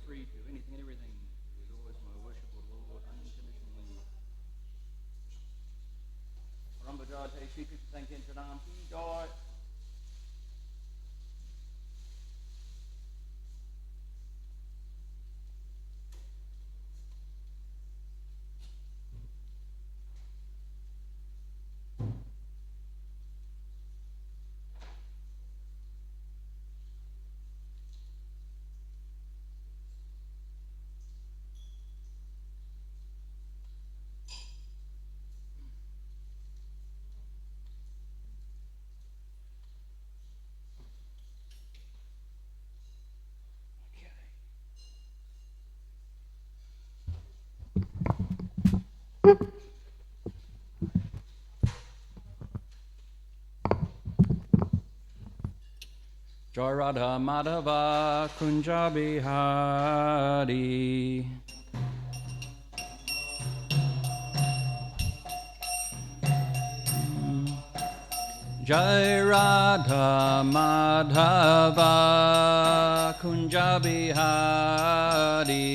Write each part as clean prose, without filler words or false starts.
free to anything and everything. Is always my worshipful Lord, unconditionally. Ramba Jai Te Shri Krishna Sankirtanam Ki Jai. Jai Radha Madhava Kunja Bihari. Jai Radha Madhava Kunja Bihari.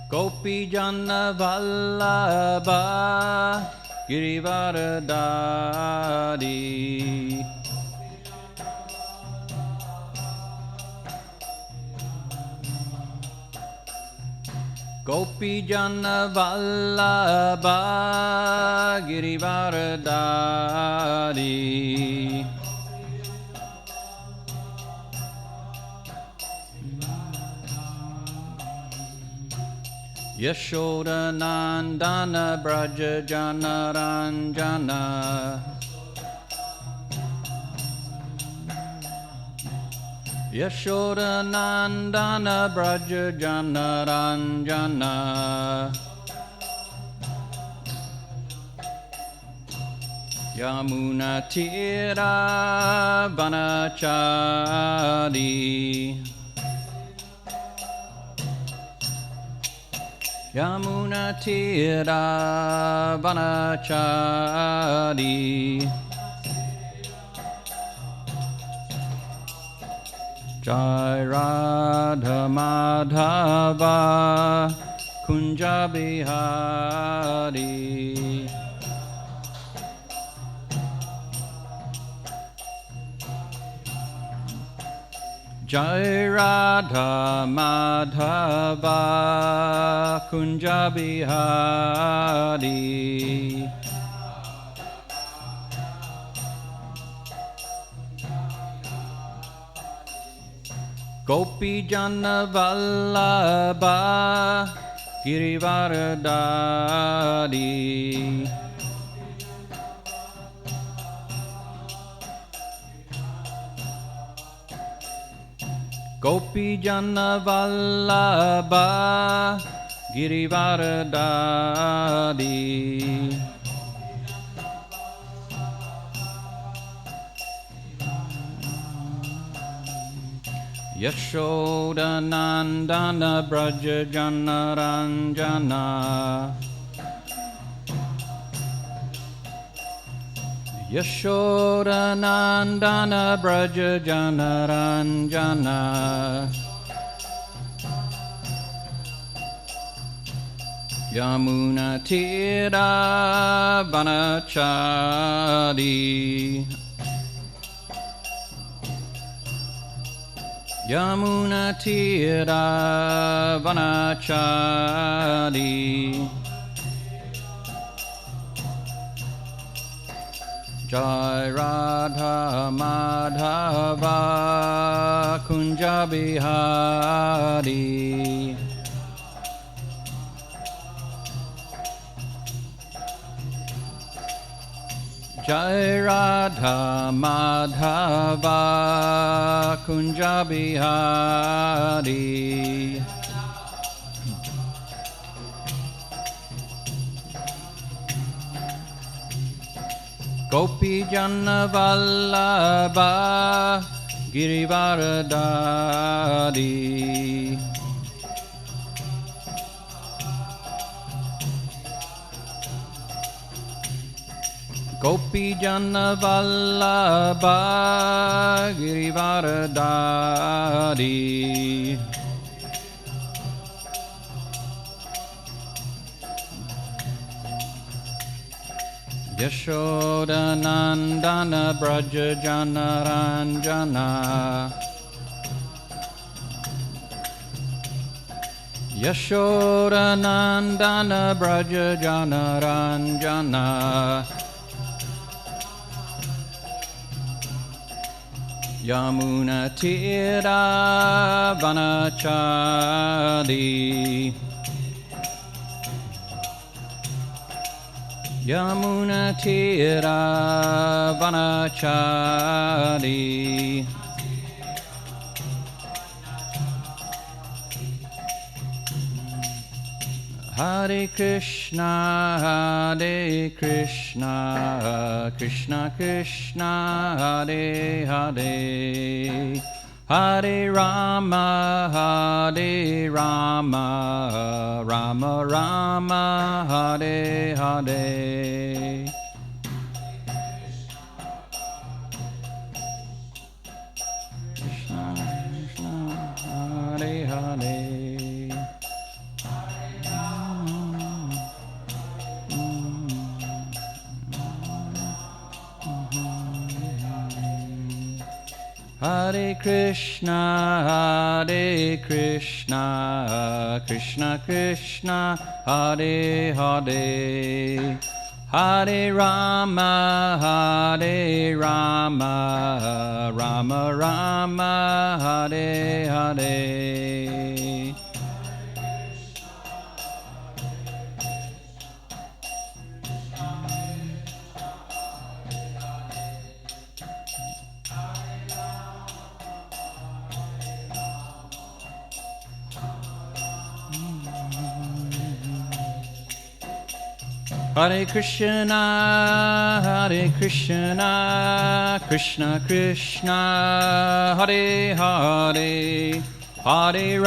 Gopi Jana Vallabha Girivardhari. Gopi Jana Vallabha Girivardhari. Yashoda Nandana Braja Jana Ranjana. Yashoda Nandana Braja Jana Ranjana. Yamuna Tira Vanachari. Yamuna Tira Vanachari. Jai Radha Madhava Kunja Bihari. Jai Radha Madhava Kunja Bihari. Gopi Jana Vallabha Girivardhari. Gopi Jana Vallabha Girivardhari. Yashoda Nandana Braja Jana Ranjana. Yashoda Nandana Braja Jana Ranjana. Yamuna Tira Vanachari. Yamuna Tira Vanachari. Jai Radha Madhava Kunja Bihari. Jai Radha Madhava Kunja Bihari. Gopi Jana Vallabha Girivardhari. Gopi Jana Vallabha Girivaradari Yashoda Nandana Braja Jana Ranjana Yashoda Nandana Braja Jana Ranjana Yamuna Tira Vanachadi Yamuna Tira Vanachadi Hare Krishna, Krishna Krishna, Hare Hare, Hare Rama, Rama Rama, Hare Hare. Krishna Krishna, Hare Hare. Hare Krishna, Krishna Krishna, Hare Hare, Hare Rama, Rama Rama, Hare Hare. Hare Krishna, Krishna Krishna, Hare Hare, Hare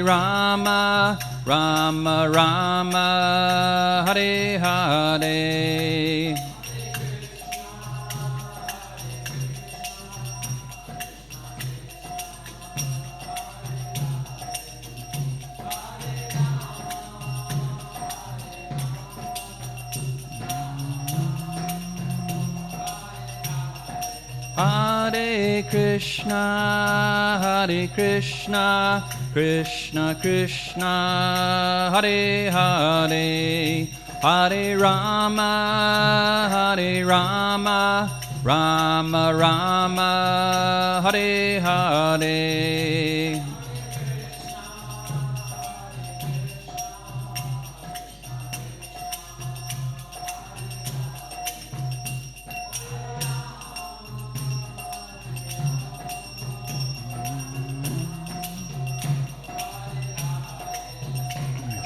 Rama, Rama Rama, Hare Hare. Hare Krishna, Krishna Krishna, Hare Hare, Hare Rama, Rama Rama, Hare Hare.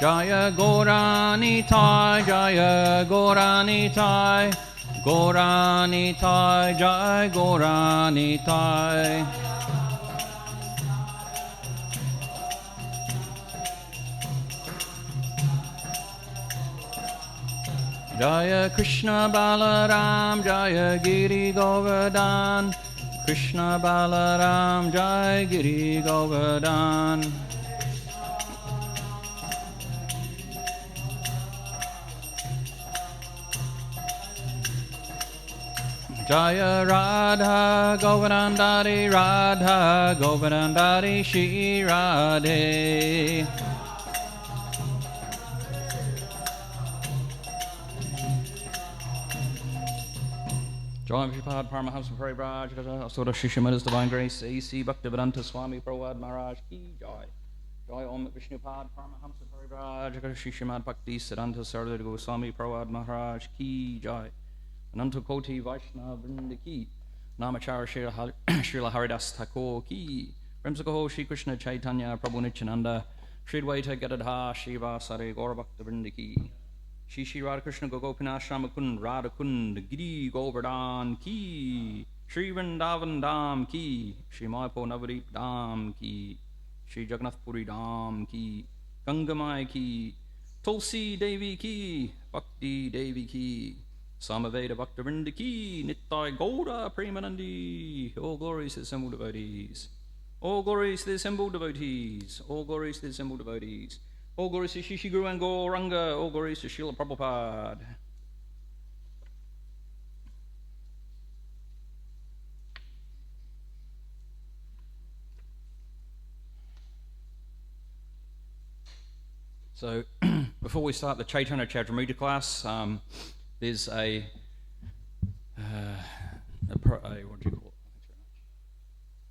Jaya Gauranitai, Jaya Gauranitai, Gauranitai, Jaya Gauranitai. Jaya Krishna Balaram, Jaya Giri Govardhan, Krishna Balaram, Jaya Giri Govardhan. Jaya Radha Govardhandari, Radha Govardhandari, Shri Radhe. Joy Prabhupada Paramahamsa Parivraj, Asura Srimad Divine Grace, A.C. Bhaktivedanta Swami Prabhupada Maharaj Ki Joy. Joy Om Vishnupad Paramahamsa Parivraj, Srimad Bhakti Siddhanta Sarada Goswami Prabhupada Maharaj Ki Joy. Ananta Koti Vaishnava Vrinda Ki, Namachara Srila Haridas Thakur Ki, Premsakaho Shri Krishna Chaitanya Prabhu Nityananda, Shri Dvaita Gadadha Shiva Sare Gaurabhakta Vrinda Ki, Shri Radha Krishna Gopinath Shamakund Radha Kund Giri Govardhan Ki, Shri Vrindavan Dham Ki, Shri Mayapo Navadip Dham Ki, Shri Jagannath Puri Dham Ki, Gangamai Ki, Tulsi Devi Ki, Bhakti Devi ki, Samaveda Bhaktivinoda ki, Nittai Gauda Premanandi. All glories to the assembled devotees. All glories to the assembled devotees. All glories to the assembled devotees. All glories to Shishi Guru and Gauranga. All glories to Srila Prabhupada. So, before we start the Caitanya Caritamrta class, there's an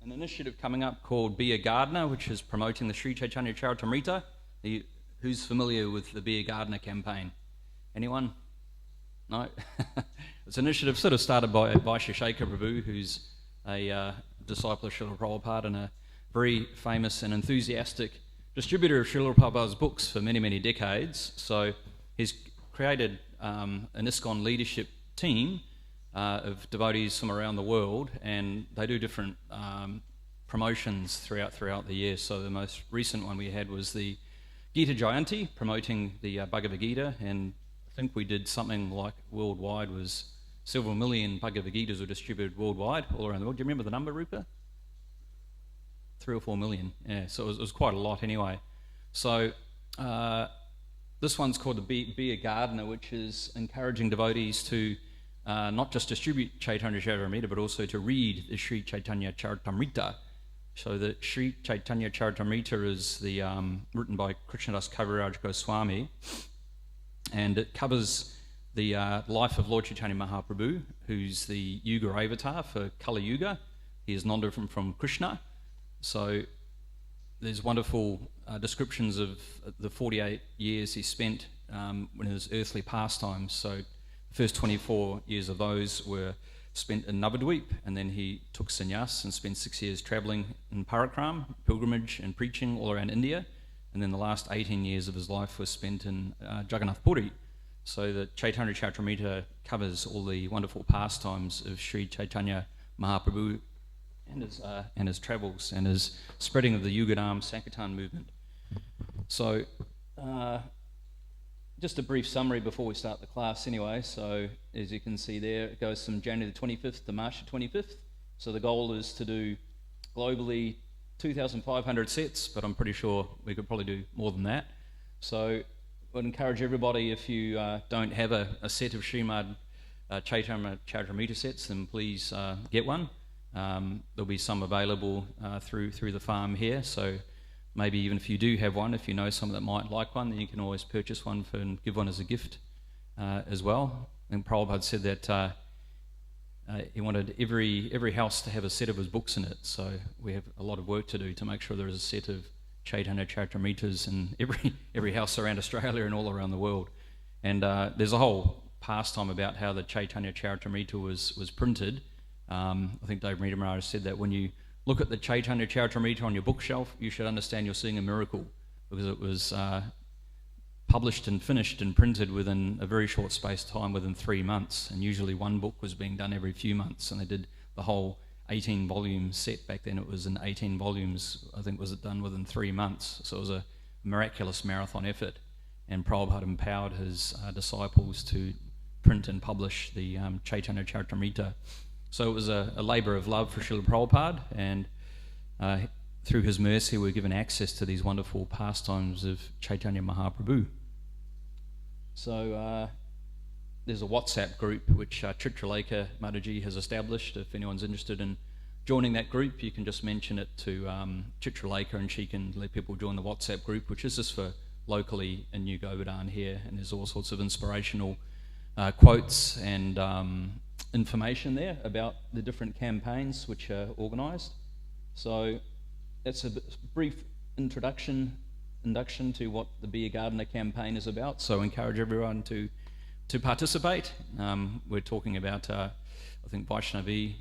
initiative coming up called Be a Gardener, which is promoting the Sri Caitanya Caritamrta. Who's familiar with the Be a Gardener campaign? Anyone? No? It's an initiative sort of started by Vaisheshika Prabhu, who's a disciple of Srila Prabhupada and a very famous and enthusiastic distributor of Srila Prabhupada's books for many, many decades. So he's created an ISKCON leadership team of devotees from around the world, and they do different promotions throughout the year. So the most recent one we had was the Gita Jayanti, promoting the Bhagavad Gita, and I think we did something like worldwide was several million Bhagavad Gitas were distributed worldwide, all around the world. Do you remember the number, Rupa? 3 or 4 million, yeah, so it was quite a lot anyway. So this one's called the Be a Gardener, which is encouraging devotees to not just distribute Caitanya Caritamrita, but also to read the Sri Caitanya Caritamrita. So the Sri Caitanya Caritamrita is the written by Krishnadas Kaviraj Goswami, and it covers the life of Lord Chaitanya Mahaprabhu, who's the Yuga avatar for Kali Yuga. He is non different from Krishna. So there's wonderful descriptions of the 48 years he spent in his earthly pastimes. So the first 24 years of those were spent in Navadvip, and then he took sannyas and spent 6 years travelling in parakram, pilgrimage and preaching all around India. And then the last 18 years of his life was spent in Jagannath Puri. So the Caitanya Caritamrita covers all the wonderful pastimes of Sri Chaitanya Mahaprabhu and his travels and his spreading of the Yugadam Sankirtan movement. So just a brief summary before we start the class anyway. So as you can see there, it goes from January the 25th to March the 25th. So the goal is to do globally 2,500 sets, but I'm pretty sure we could probably do more than that. So I would encourage everybody, if you don't have a set of Srimad Caitanya Caritamrita sets, then please get one. There'll be some available through the farm here, so maybe even if you do have one, if you know someone that might like one, then you can always purchase one and give one as a gift as well. And Prabhupada said that he wanted every house to have a set of his books in it, so we have a lot of work to do to make sure there is a set of Caitanya Caritamritas in every house around Australia and all around the world. And there's a whole pastime about how the Caitanya Caritamrita was printed. I think Dave Rita Maharaj said that when you look at the Caitanya Caritamrita on your bookshelf, you should understand you're seeing a miracle, because it was published and finished and printed within a very short space of time, within 3 months, and usually one book was being done every few months, and they did the whole 18-volume set. Back then it was in 18 volumes, I think, was it done within 3 months, so it was a miraculous marathon effort, and Prabhupada empowered his disciples to print and publish the Caitanya Caritamrita. So it was a labour of love for Srila Prabhupada, and through his mercy we're given access to these wonderful pastimes of Chaitanya Mahaprabhu. So there's a WhatsApp group which Chitralekha Mataji has established. If anyone's interested in joining that group, you can just mention it to Chitralekha, and she can let people join the WhatsApp group, which is just for locally in New Govardhana here, and there's all sorts of inspirational quotes and information there about the different campaigns which are organised. So that's a brief introduction to what the Be a Gardener campaign is about. So I encourage everyone to participate. We're talking about, I think Vaishnavi,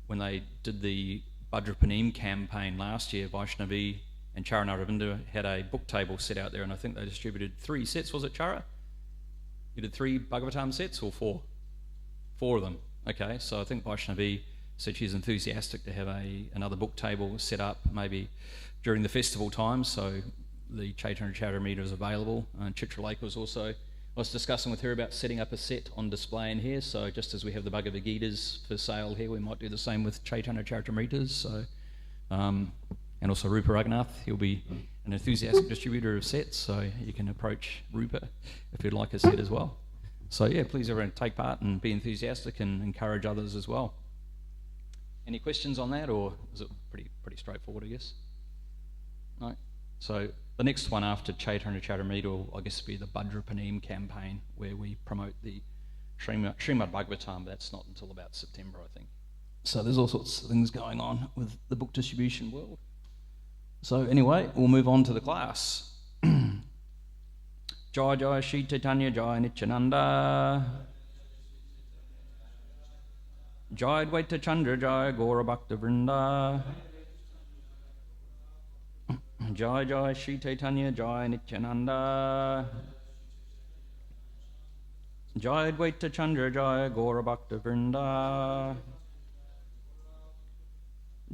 when they did the Bhadrapanim campaign last year, Vaishnavi and Charanaravinda had a book table set out there, and I think they distributed 3 sets, was it, Chara? You did 3 Bhagavatam sets or 4? 4 of them. Okay, so I think Vaishnavi said she's enthusiastic to have another book table set up maybe during the festival time, so the Caitanya Caritamrita is available. Chitralekha was also I was discussing with her about setting up a set on display in here, so just as we have the Bhagavad Gitas for sale here, we might do the same with Caitanya Caritamritas. So, and also Rupa Raghunath, he'll be an enthusiastic distributor of sets, so you can approach Rupa if you'd like a set as well. So yeah, please everyone take part and be enthusiastic and encourage others as well. Any questions on that, or is it pretty straightforward, I guess? No? So the next one after Caitanya Caritamrita will, I guess, be the Bhadrapanim campaign, where we promote the Srimad Bhagavatam. That's not until about September, I think. So there's all sorts of things going on with the book distribution world. So anyway, we'll move on to the class. Jai Jai Shri Caitanya Jai Nityananda Jai Advaita Chandra Jai Gaura Bhakta Vrinda Jai Jai Shri Caitanya Jai Nityananda Jai Advaita Chandra Jai Gaura Bhakta Vrinda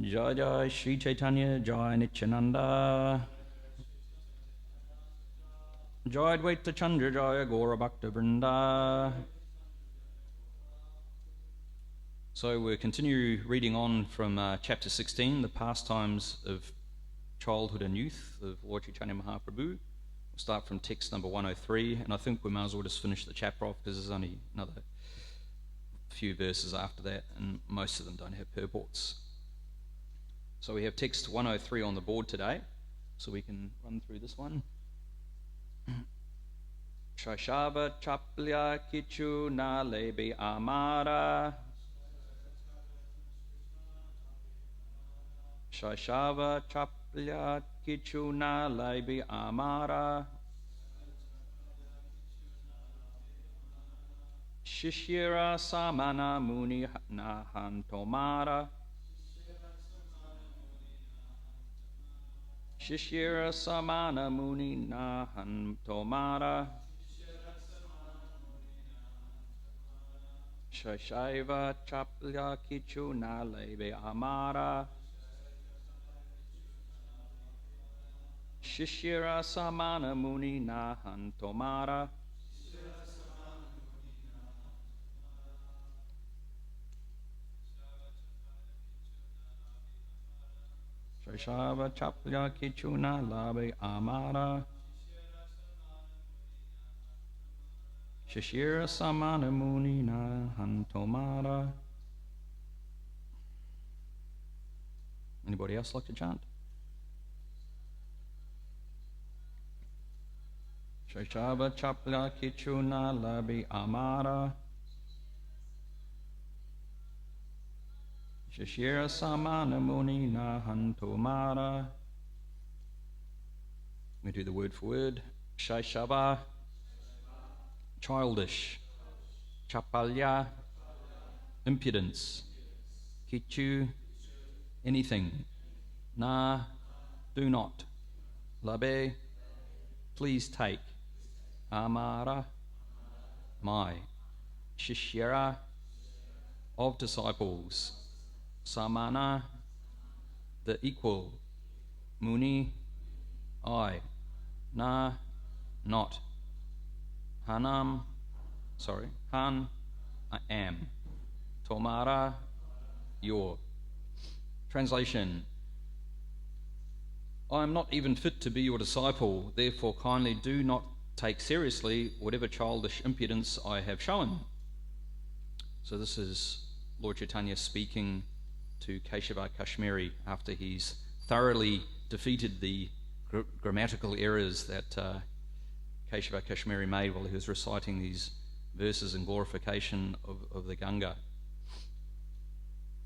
Jai Jai Shri Caitanya Jai Nityananda Jai Advaita Chandra Jai Gaura Bhakta Vrinda. So we'll continue reading on from chapter 16, the pastimes of childhood and youth of Lord Chaitanya Mahaprabhu. We'll start from text number 103, and I think we might as well just finish the chapter off because there's only another few verses after that, and most of them don't have purports. So we have text 103 on the board today, so we can run through this one. Shashava Chaplya Kichu Na Lebi Amara Shashava Chaplya Kichu Na Lebi Amara Shishira Samana Muni Nahantomara Shishira Samana Muni Nahantomara Shashaiva Chaplya Kichu Na Lebe Amara Shishira Samana Muni Nahantomara Shashava Chaplya Kichuna Labe Amara Shashira Samana Muni Nahantomara. Anybody else like to chant? Shashava Chaplya Kichuna Labe Amara Shashira Samana Muni Nahantomara. We do the word for word. Shaishava, childish. Chapalya, impudence. Kichu, anything. Na, do not. Labe, please take. Amara, my. Shishira, of disciples. Samana, the equal. Muni, I. Na, not. Han, I am. Tomara, your. Translation. I am not even fit to be your disciple, therefore kindly do not take seriously whatever childish impudence I have shown. So this is Lord Chaitanya speaking to Keshava Kashmiri after he's thoroughly defeated the grammatical errors that Keshava Kashmiri made while he was reciting these verses in glorification of the Ganga.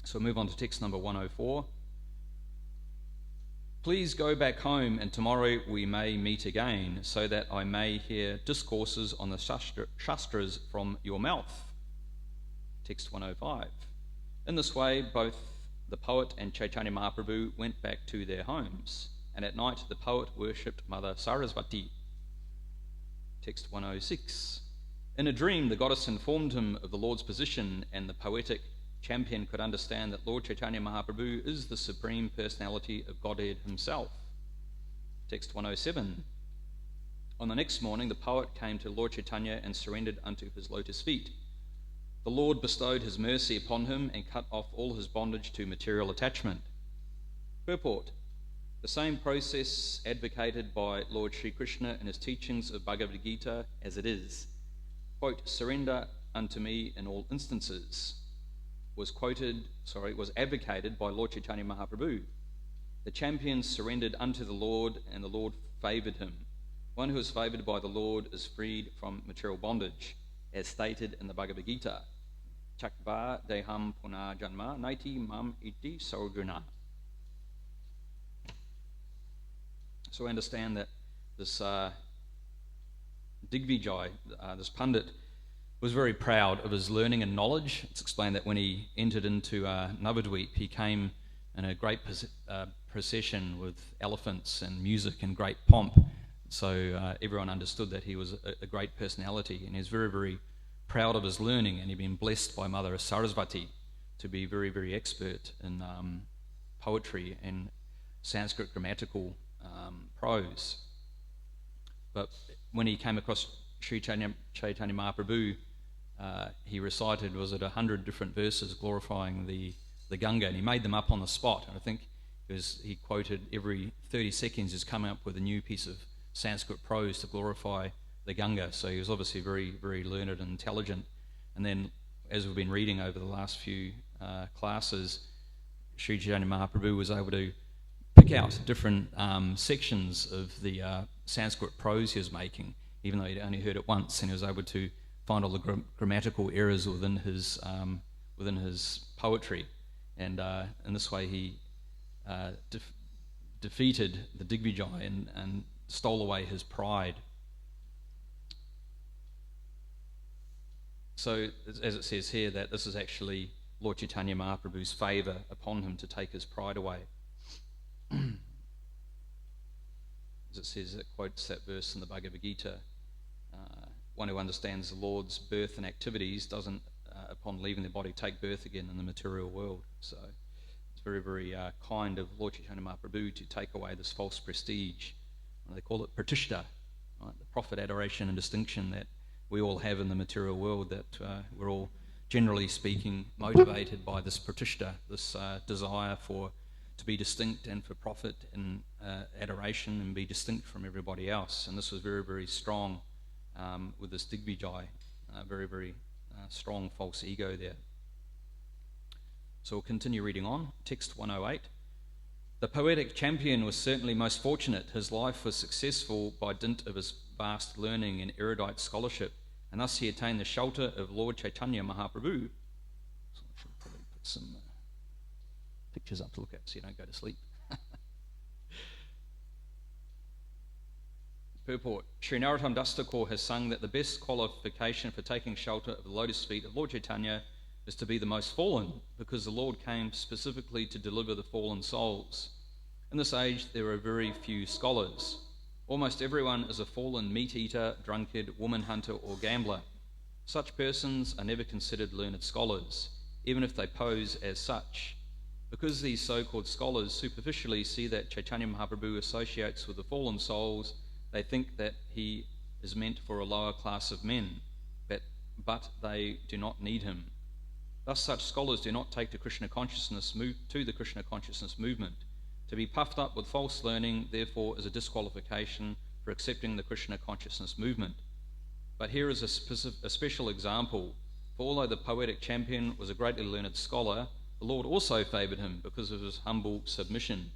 So we'll move on to text number 104. Please go back home, and tomorrow we may meet again, so that I may hear discourses on the Shastras from your mouth. Text 105. In this way, both the poet and Chaitanya Mahaprabhu went back to their homes, and at night the poet worshipped Mother Sarasvati. Text 106. In a dream, the goddess informed him of the Lord's position, and the poetic champion could understand that Lord Chaitanya Mahaprabhu is the Supreme Personality of Godhead himself. Text 107. On the next morning, the poet came to Lord Caitanya and surrendered unto his lotus feet. The Lord bestowed his mercy upon him and cut off all his bondage to material attachment. Purport: the same process advocated by Lord Sri Krishna in his teachings of Bhagavad Gita as it is, quote, surrender unto me in all instances, was advocated by Lord Chaitanya Mahaprabhu. The champion surrendered unto the Lord, and the Lord favoured him. One who is favoured by the Lord is freed from material bondage, as stated in the Bhagavad Gita. Chakva deham puna janma naiti mam iti sarguna. So we understand that this Digvijay, this Pandit, was very proud of his learning and knowledge. It's explained that when he entered into Navadweep, he came in a great procession with elephants and music and great pomp. So everyone understood that he was a great personality, and he was very, very proud of his learning, and he'd been blessed by Mother Sarasvati to be very, very expert in poetry and Sanskrit grammatical prose. But when he came across Sri Chaitanya Mahaprabhu, he recited, 100 different verses glorifying the Ganga, and he made them up on the spot. And I think he quoted every 30 seconds he's coming up with a new piece of Sanskrit prose to glorify the Ganga. So he was obviously very, very learned and intelligent. And then, as we've been reading over the last few classes, Sri Chaitanya Mahaprabhu was able to pick out different sections of the Sanskrit prose he was making, even though he'd only heard it once, and he was able to find all the grammatical errors within his poetry, and in this way he defeated the Digvijay and stole away his pride. So, as it says here, that this is actually Lord Chaitanya Mahaprabhu's favour upon him to take his pride away. As it says, it quotes that verse in the Bhagavad Gita, one who understands the Lord's birth and activities doesn't, upon leaving the body, take birth again in the material world. So it's very, very kind of Lord Chaitanya Mahaprabhu to take away this false prestige. They call it pratishta, right? The profit, adoration and distinction that we all have in the material world, that we're all, generally speaking, motivated by this pratishta, this desire to be distinct and for profit and adoration and be distinct from everybody else. And this was very, very strong with this Digvijay, very, very strong false ego there. So we'll continue reading on. Text 108. The poetic champion was certainly most fortunate. His life was successful by dint of his vast learning and erudite scholarship, and thus he attained the shelter of Lord Chaitanya Mahaprabhu. So I should probably put some pictures up to look at so you don't go to sleep. Purport. Sri Narottam Das Thakur has sung that the best qualification for taking shelter of the lotus feet of Lord Chaitanya is to be the most fallen, because the Lord came specifically to deliver the fallen souls. In this age there are very few scholars. Almost everyone is a fallen meat-eater, drunkard, woman hunter or gambler. Such persons are never considered learned scholars, even if they pose as such. Because these so-called scholars superficially see that Chaitanya Mahaprabhu associates with the fallen souls, they think that he is meant for a lower class of men, but they do not need him. Thus such scholars do not take to the Krishna consciousness movement. To be puffed up with false learning, therefore, is a disqualification for accepting the Krishna consciousness movement. But here is a special example. For although the poetic champion was a greatly learned scholar, the Lord also favoured him because of his humble submission.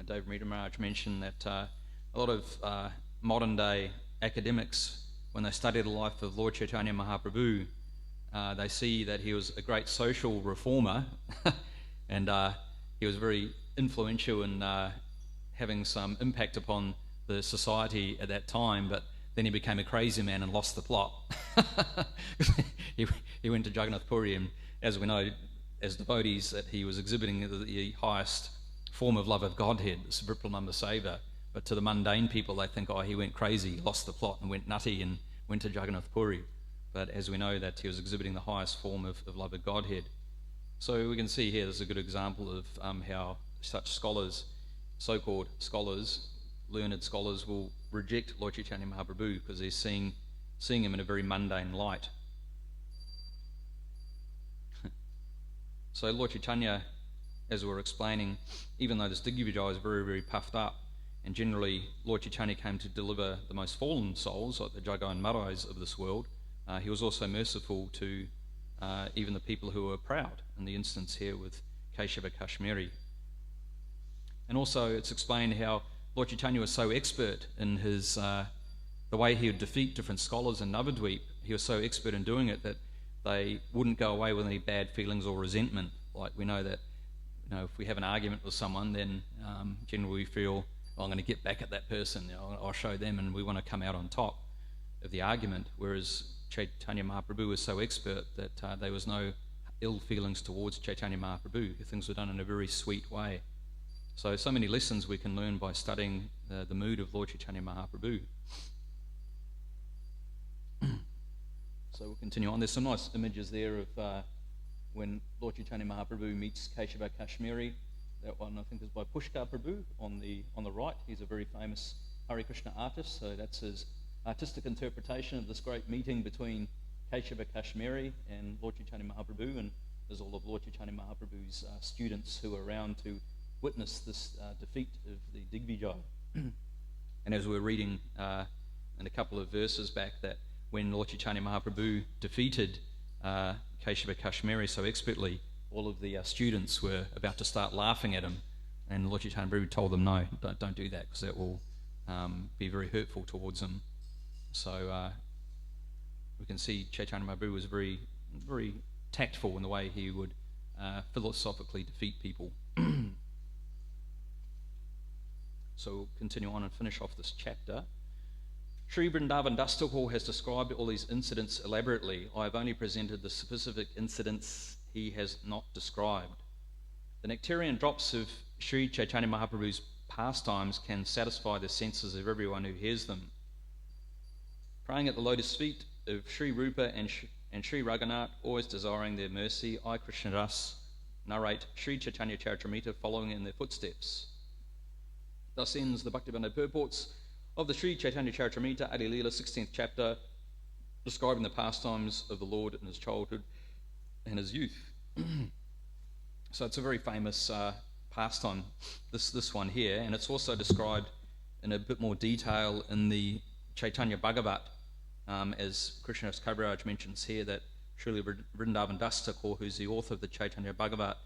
Dave Rita Maharaj mentioned that a lot of modern day academics, when they study the life of Lord Chaitanya Mahaprabhu, they see that he was a great social reformer and he was very influential in having some impact upon the society at that time, but then he became a crazy man and lost the plot. He went to Jagannath Puri, and as we know, as devotees, that he was exhibiting the highest form of love of Godhead, this Viprananda Seva. But to the mundane people, they think, oh, he went crazy, lost the plot and went nutty and went to Jagannath Puri. But as we know, that he was exhibiting the highest form of love of Godhead. So we can see here, there's a good example of how such scholars, so-called scholars, learned scholars will reject Lord Chaitanya Mahaprabhu because they're seeing him in a very mundane light. So Lord Chaitanya, as we were explaining, even though this Digvijaya is very, very puffed up, and generally Lord Chaitanya came to deliver the most fallen souls, like the Jagai and Marais of this world, he was also merciful to even the people who were proud, in the instance here with Keshava Kashmiri. And also it's explained how Lord Chaitanya was so expert in his the way he would defeat different scholars in Navadvip. He was so expert in doing it that they wouldn't go away with any bad feelings or resentment. Like we know that, if we have an argument with someone, then generally we feel, well, I'm going to get back at that person. I'll show them, and we want to come out on top of the argument. Whereas Chaitanya Mahaprabhu was so expert that there was no ill feelings towards Chaitanya Mahaprabhu. Things were done in a very sweet way. So many lessons we can learn by studying the mood of Lord Chaitanya Mahaprabhu. So we'll continue on. There's some nice images there of when Lord Chaitanya Mahaprabhu meets Keshava Kashmiri. That one I think is by Pushkar Prabhu on the right. He's a very famous Hare Krishna artist, so that's his artistic interpretation of this great meeting between Keshava Kashmiri and Lord Chaitanya Mahaprabhu, and there's all of Lord Chaitanya Mahaprabhu's students who are around to witness this defeat of the Digvijaya. And as we were reading in a couple of verses back, that when Lord Chaitanya Mahaprabhu defeated Keshava Kashmiri so expertly, all of the students were about to start laughing at him, and Lord Chaitanya Mahaprabhu told them, no, don't do that, because that will be very hurtful towards him. So we can see Chaitanya Mahaprabhu was very, very tactful in the way he would philosophically defeat people. So we'll continue on and finish off this chapter. Sri Vrindavan Das Thakur has described all these incidents elaborately. I have only presented the specific incidents he has not described. The nectarian drops of Sri Chaitanya Mahaprabhu's pastimes can satisfy the senses of everyone who hears them. Praying at the lotus feet of Sri Rupa and Sri Raghunath, always desiring their mercy, I, Krishnadas, narrate Sri Chaitanya Charitamrita following in their footsteps. Thus ends the Bhaktivinoda purports of the Sri Chaitanya Charitamrita, Adi Leela, 16th chapter, describing the pastimes of the Lord in his childhood and his youth. So it's a very famous pastime, this one here, and it's also described in a bit more detail in the Chaitanya Bhagavat, as Krishnadas Kaviraj mentions here, that Srila Vrindavan Das Thakur, who's the author of the Chaitanya Bhagavat,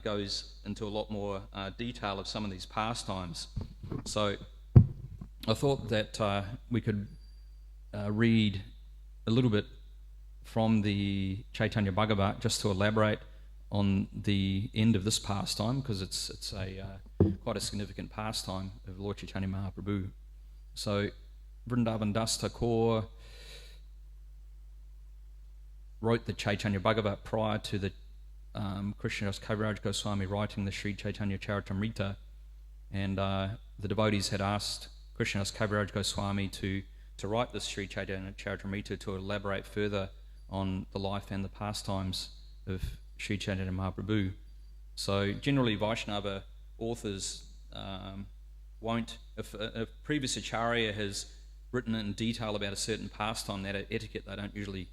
goes into a lot more detail of some of these pastimes. So I thought that we could read a little bit from the Chaitanya Bhagavat just to elaborate on the end of this pastime, because it's quite a significant pastime of Lord Chaitanya Mahaprabhu. So Vrindavan Das Thakur wrote the Chaitanya Bhagavat prior to the Krishnadas Kaviraj Goswami writing the Sri Chaitanya Caritamrta, and the devotees had asked Krishnadas Kaviraj Goswami to write this Sri Chaitanya Caritamrta to elaborate further on the life and the pastimes of Sri Chaitanya Mahaprabhu. So generally Vaishnava authors won't, if a previous acharya has written in detail about a certain pastime, that etiquette, they don't usually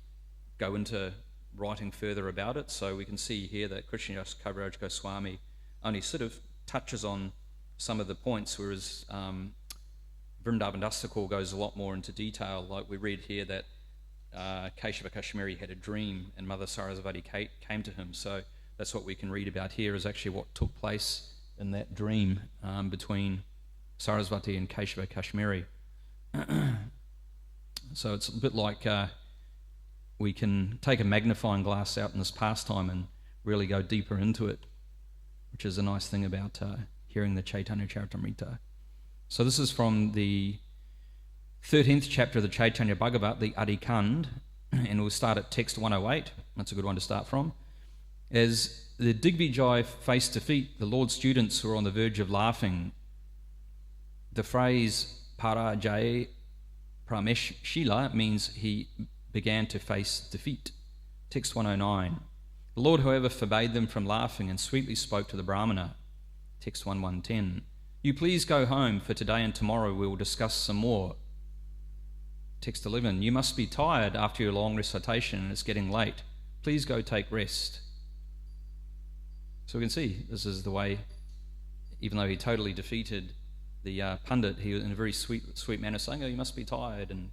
go into writing further about it. So we can see here that Krishnadas Kaviraj Goswami only sort of touches on some of the points, whereas Vrindavan Das Thakur goes a lot more into detail. Like we read here that Keshava Kashmiri had a dream and Mother Sarasvati came to him. So that's what we can read about here, is actually what took place in that dream between Sarasvati and Keshava Kashmiri. So it's a bit like we can take a magnifying glass out in this pastime and really go deeper into it, which is a nice thing about hearing the Chaitanya Charitamrita. So this is from the 13th chapter of the Chaitanya Bhagavat, the Adi Kand, and we'll start at text 108. That's a good one to start from. As the Digvijaya faced defeat, the Lord's students were on the verge of laughing. The phrase Parajaya Prameshshila means he began to face defeat. Text 109. The Lord, however, forbade them from laughing and sweetly spoke to the Brahmana. Text 1110. You please go home, for today and tomorrow we will discuss some more. Text 11. You must be tired after your long recitation and it's getting late. Please go take rest. So we can see this is the way, even though he totally defeated the pundit, he was in a very sweet manner saying, oh, you must be tired, and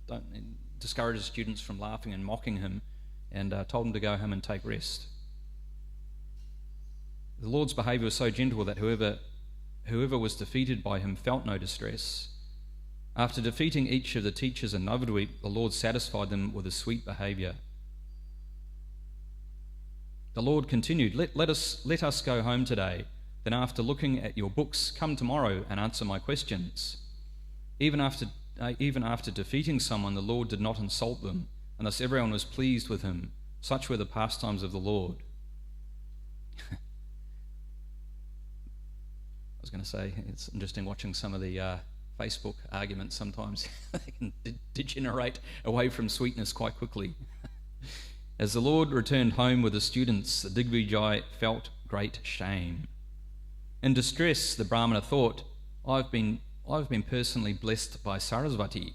discouraged students from laughing and mocking him, and told him to go home and take rest. The Lord's behaviour was so gentle that whoever was defeated by him felt no distress. After defeating each of the teachers in Navadvip, the Lord satisfied them with his sweet behaviour. The Lord continued, let us go home today. Then after looking at your books, come tomorrow and answer my questions. Even after defeating someone, the Lord did not insult them, and thus everyone was pleased with him. Such were the pastimes of the Lord. I was going to say, it's interesting watching some of the Facebook arguments sometimes. They can degenerate away from sweetness quite quickly. As the Lord returned home with the students, the Digvijay felt great shame. In distress, the Brahmana thought, I've been personally blessed by Sarasvati.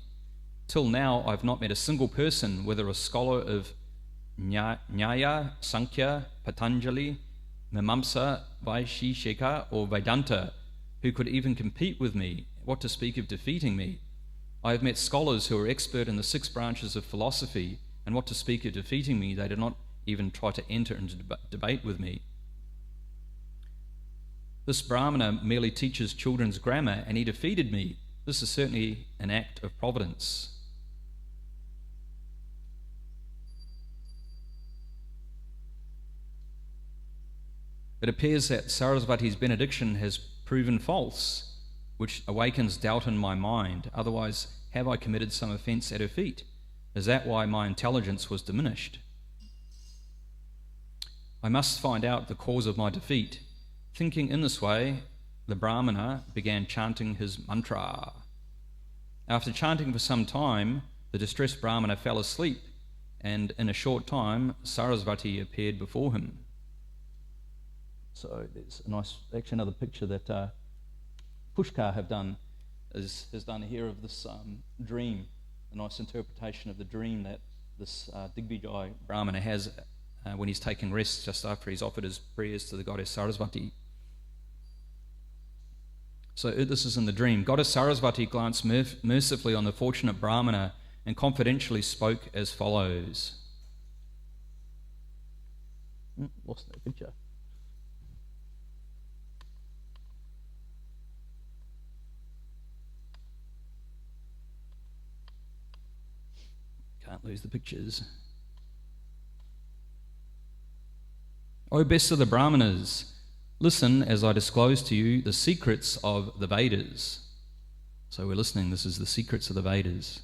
Till now, I've not met a single person, whether a scholar of Nyaya, Sankhya, Patanjali, Mimamsa, Vaisheshika, or Vedanta, who could even compete with me, what to speak of defeating me. I have met scholars who are expert in the 6 branches of philosophy, and what to speak of defeating me, they did not even try to enter into debate with me. This Brahmana merely teaches children's grammar, and he defeated me. This is certainly an act of providence. It appears that Sarasvati's benediction has proven false, which awakens doubt in my mind. Otherwise, have I committed some offence at her feet? Is that why my intelligence was diminished? I must find out the cause of my defeat. Thinking in this way, the Brahmana began chanting his mantra. After chanting for some time, the distressed Brahmana fell asleep, and in a short time, Sarasvati appeared before him. So there's actually another picture that Pushkar has done here of this dream, a nice interpretation of the dream that this Digvijay Brahmana has when he's taking rest just after he's offered his prayers to the goddess Sarasvati. So this is in the dream. Goddess Sarasvati glanced mercifully on the fortunate Brahmana and confidentially spoke as follows. Lost that picture. Can't lose the pictures. O best of the Brahmanas, listen as I disclose to you the secrets of the Vedas. So we're listening, this is the secrets of the Vedas.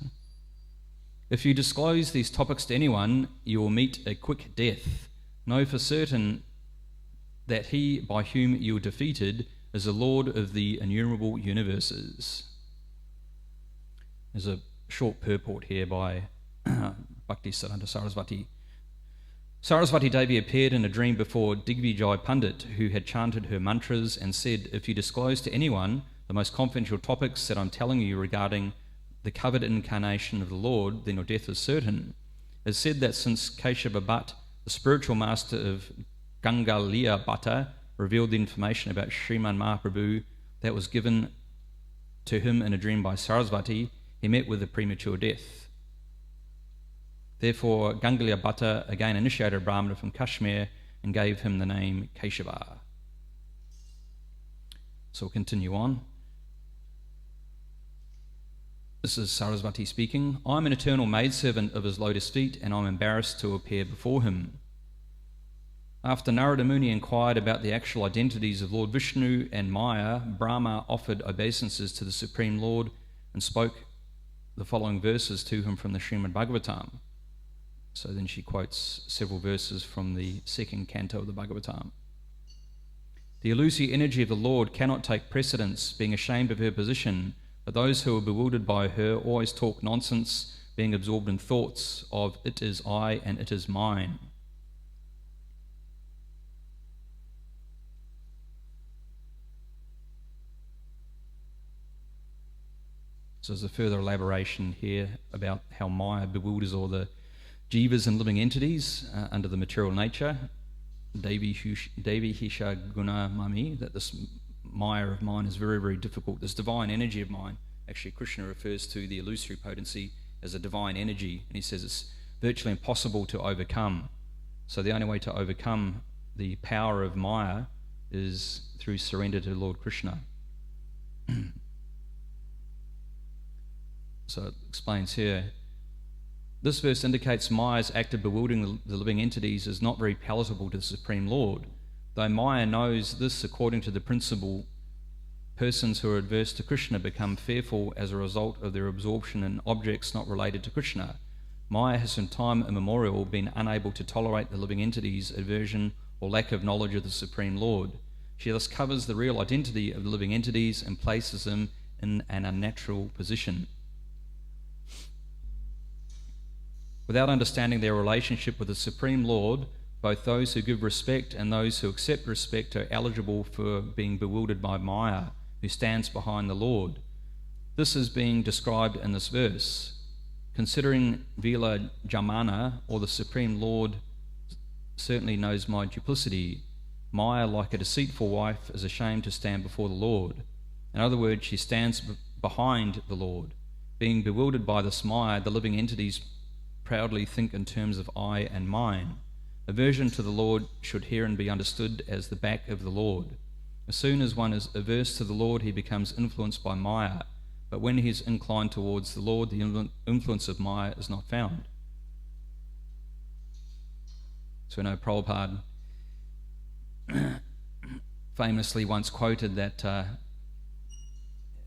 If you disclose these topics to anyone, you will meet a quick death. Know for certain that he by whom you were defeated is the Lord of the innumerable universes. There's a short purport here by Bhaktisiddhanta Sarasvati. Sarasvati Devi appeared in a dream before Digvijay Pandit, who had chanted her mantras, and said, if you disclose to anyone the most confidential topics that I'm telling you regarding the covered incarnation of the Lord, then your death is certain. It is said that since Keshava Bhatt, the spiritual master of Gangaliya Bhatta, revealed the information about Srimad Mahaprabhu that was given to him in a dream by Sarasvati, he met with a premature death. Therefore, Gangaliya Bhatta again initiated a Brahmana from Kashmir and gave him the name Keshava. So we'll continue on. This is Sarasvati speaking. I'm an eternal maidservant of his lotus feet, and I'm embarrassed to appear before him. After Narada Muni inquired about the actual identities of Lord Vishnu and Maya, Brahma offered obeisances to the Supreme Lord and spoke the following verses to him from the Srimad Bhagavatam. So then she quotes several verses from the 2nd canto of the Bhagavatam. The elusive energy of the Lord cannot take precedence, being ashamed of her position, but those who are bewildered by her always talk nonsense, being absorbed in thoughts of it is I and it is mine. So there's a further elaboration here about how Maya bewilders all the jivas and living entities under the material nature. Devi Hisha Guna Mami, that this Maya of mine is very, very difficult. This divine energy of mine, actually Krishna refers to the illusory potency as a divine energy, and he says it's virtually impossible to overcome. So the only way to overcome the power of Maya is through surrender to Lord Krishna. So it explains here, this verse indicates Maya's act of bewildering the living entities is not very palatable to the Supreme Lord. Though Maya knows this according to the principle, persons who are adverse to Krishna become fearful as a result of their absorption in objects not related to Krishna. Maya has from time immemorial been unable to tolerate the living entities' aversion or lack of knowledge of the Supreme Lord. She thus covers the real identity of the living entities and places them in an unnatural position. Without understanding their relationship with the Supreme Lord, both those who give respect and those who accept respect are eligible for being bewildered by Maya, who stands behind the Lord. This is being described in this verse. Considering Vila Jamana, or the Supreme Lord, certainly knows my duplicity. Maya, like a deceitful wife, is ashamed to stand before the Lord. In other words, she stands behind the Lord. Being bewildered by this Maya, the living entities proudly think in terms of I and mine. Aversion to the Lord should herein be understood as the back of the Lord. As soon as one is averse to the Lord, he becomes influenced by Maya. But when he is inclined towards the Lord, the influence of Maya is not found. So, Prabhupada famously once quoted that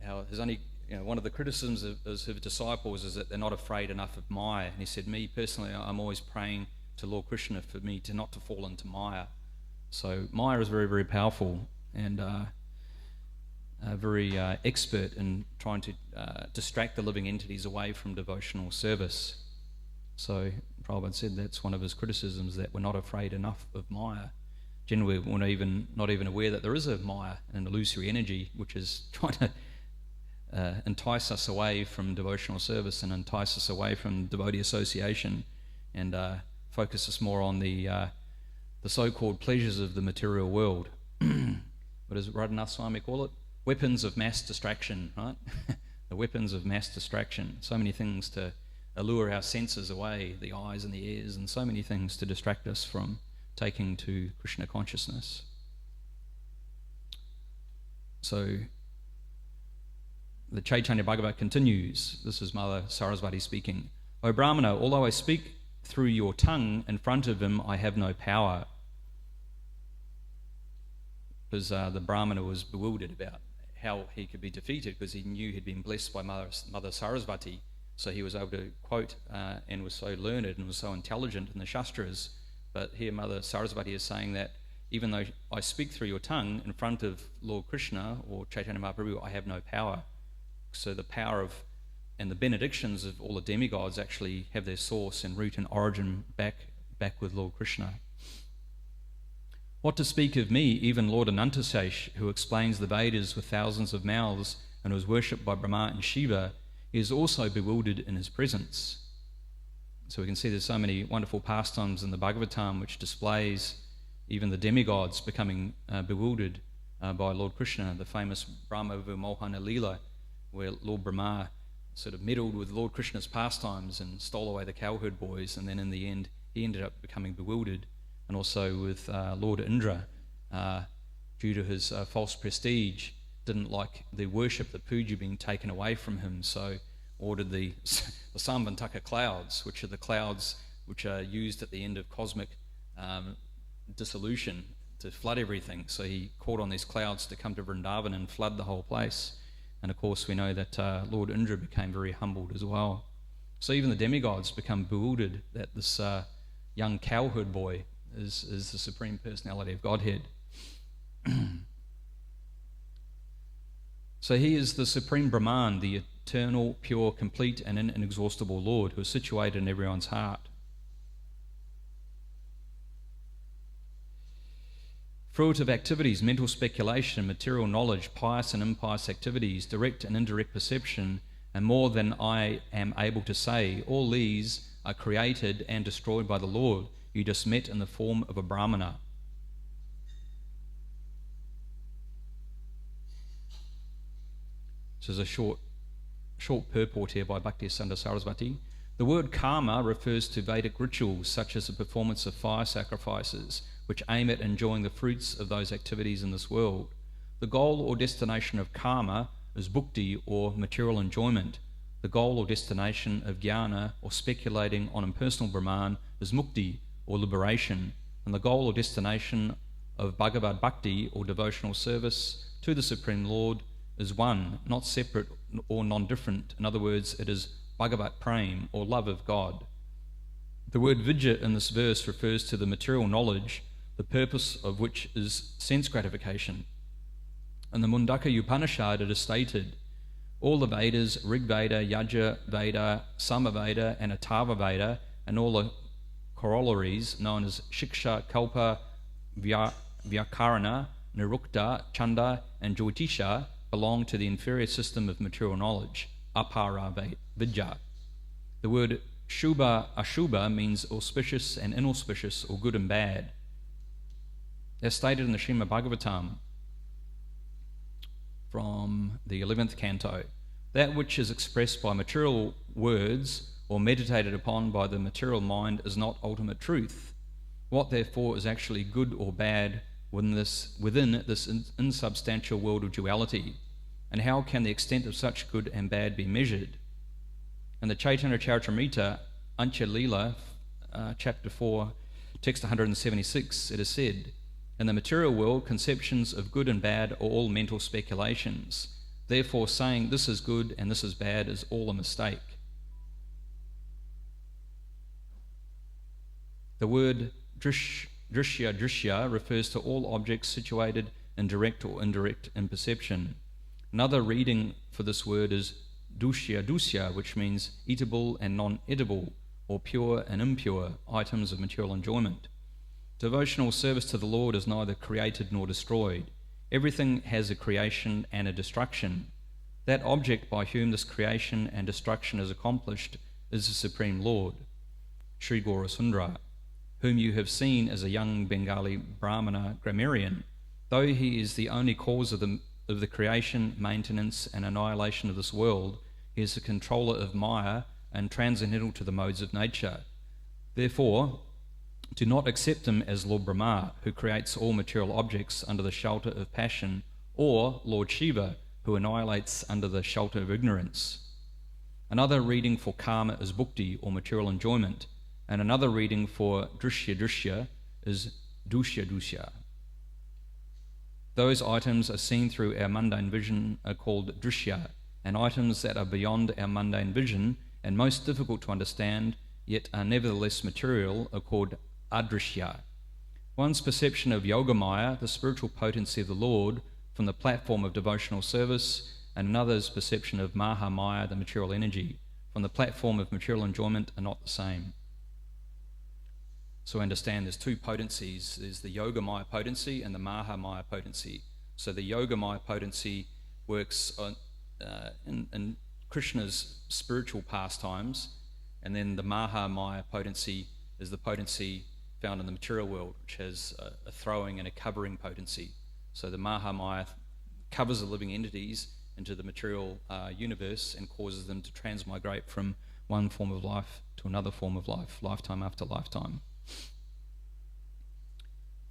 how his only, one of the criticisms of his disciples is that they're not afraid enough of Maya. And he said, me personally, I'm always praying to Lord Krishna for me to not to fall into Maya. So Maya is very, very powerful and very expert in trying to distract the living entities away from devotional service. So Prabhupada said that's one of his criticisms, that we're not afraid enough of Maya. Generally, we're not even aware that there is a Maya, an illusory energy, which is trying to entice us away from devotional service and entice us away from devotee association, and focus us more on the so-called pleasures of the material world. What does Radhanath Swami call it? Weapons of mass distraction, right? The weapons of mass distraction. So many things to allure our senses away, the eyes and the ears, and so many things to distract us from taking to Krishna consciousness. So the Caitanya Bhagavat continues. This is Mother Sarasvati speaking. O Brahmana, although I speak through your tongue, in front of him I have no power. Because the Brahmana was bewildered about how he could be defeated, because he knew he'd been blessed by Mother Sarasvati. So he was able to quote and was so learned and was so intelligent in the Shastras. But here Mother Sarasvati is saying that even though I speak through your tongue in front of Lord Krishna or Chaitanya Mahaprabhu, I have no power. So the power of and the benedictions of all the demigods actually have their source and root and origin back with Lord Krishna. What to speak of me, even Lord Anantasesh, who explains the Vedas with thousands of mouths and was worshipped by Brahma and Shiva, is also bewildered in his presence. So we can see there's so many wonderful pastimes in the Bhagavatam which displays even the demigods becoming bewildered by Lord Krishna, the famous Brahma Vimohana Leela, where Lord Brahma sort of meddled with Lord Krishna's pastimes and stole away the cowherd boys, and then in the end he ended up becoming bewildered. And also with Lord Indra, due to his false prestige, didn't like the worship, the puja being taken away from him, so ordered the Samvantaka clouds, which are the clouds which are used at the end of cosmic dissolution to flood everything. So he called on these clouds to come to Vrindavan and flood the whole place. And of course we know that Lord Indra became very humbled as well. So even the demigods become bewildered that this young cowherd boy is the Supreme Personality of Godhead. So he is the Supreme Brahman, the eternal, pure, complete and inexhaustible Lord who is situated in everyone's heart. Fruitive activities, mental speculation, material knowledge, pious and impious activities, direct and indirect perception, and more than I am able to say. All these are created and destroyed by the Lord you just met in the form of a Brahmana. This is a short purport here by Bhaktisiddhanta Sarasvati. The word karma refers to Vedic rituals such as the performance of fire sacrifices, which aim at enjoying the fruits of those activities in this world. The goal or destination of karma is bhukti or material enjoyment. The goal or destination of jnana or speculating on impersonal Brahman is mukti or liberation. And the goal or destination of Bhagavad Bhakti or devotional service to the Supreme Lord is one, not separate or non-different. In other words, it is Bhagavat Prem or love of God. The word vidya in this verse refers to the material knowledge, the purpose of which is sense gratification. In the Mundaka Upanishad it is stated, all the Vedas, Rig Veda, Yajur Veda, Samaveda and Atharva Veda, and all the corollaries known as Shiksha, Kalpa, Vyakarana, Nirukta, Chanda and Jyotisha belong to the inferior system of material knowledge, Apara Vidya. The word Shubha, Ashubha means auspicious and inauspicious or good and bad. As stated in the Srimad Bhagavatam from the 11th canto, that which is expressed by material words or meditated upon by the material mind is not ultimate truth. What therefore is actually good or bad within this insubstantial world of duality, and how can the extent of such good and bad be measured? In the Caitanya Caritamrta, Antya Lila, chapter 4, text 176, it is said, in the material world, conceptions of good and bad are all mental speculations. Therefore, saying this is good and this is bad is all a mistake. The word drishya refers to all objects situated in direct or indirect in perception. Another reading for this word is dusya, which means eatable and non-edible, or pure and impure items of material enjoyment. Devotional service to the Lord is neither created nor destroyed. Everything has a creation and a destruction. That object by whom this creation and destruction is accomplished is the Supreme Lord, Sri Gaurasundara, whom you have seen as a young Bengali Brahmana grammarian. Though he is the only cause of the creation, maintenance and annihilation of this world, he is the controller of Maya and transcendental to the modes of nature. Therefore, do not accept him as Lord Brahma, who creates all material objects under the shelter of passion, or Lord Shiva, who annihilates under the shelter of ignorance. Another reading for karma is bhukti, or material enjoyment, and another reading for drishya is dusya. Those items are seen through our mundane vision are called drishya, and items that are beyond our mundane vision and most difficult to understand, yet are nevertheless material, are called adrishya. One's perception of Yogamaya, the spiritual potency of the Lord, from the platform of devotional service, and another's perception of Mahamaya, the material energy, from the platform of material enjoyment, are not the same. So understand there's two potencies. There's the Yogamaya potency and the Mahamaya potency. So the Yogamaya potency works in Krishna's spiritual pastimes, and then the Mahamaya potency is the potency found in the material world, which has a throwing and a covering potency. So the Mahamaya covers the living entities into the material universe and causes them to transmigrate from one form of life to another form of life, lifetime after lifetime.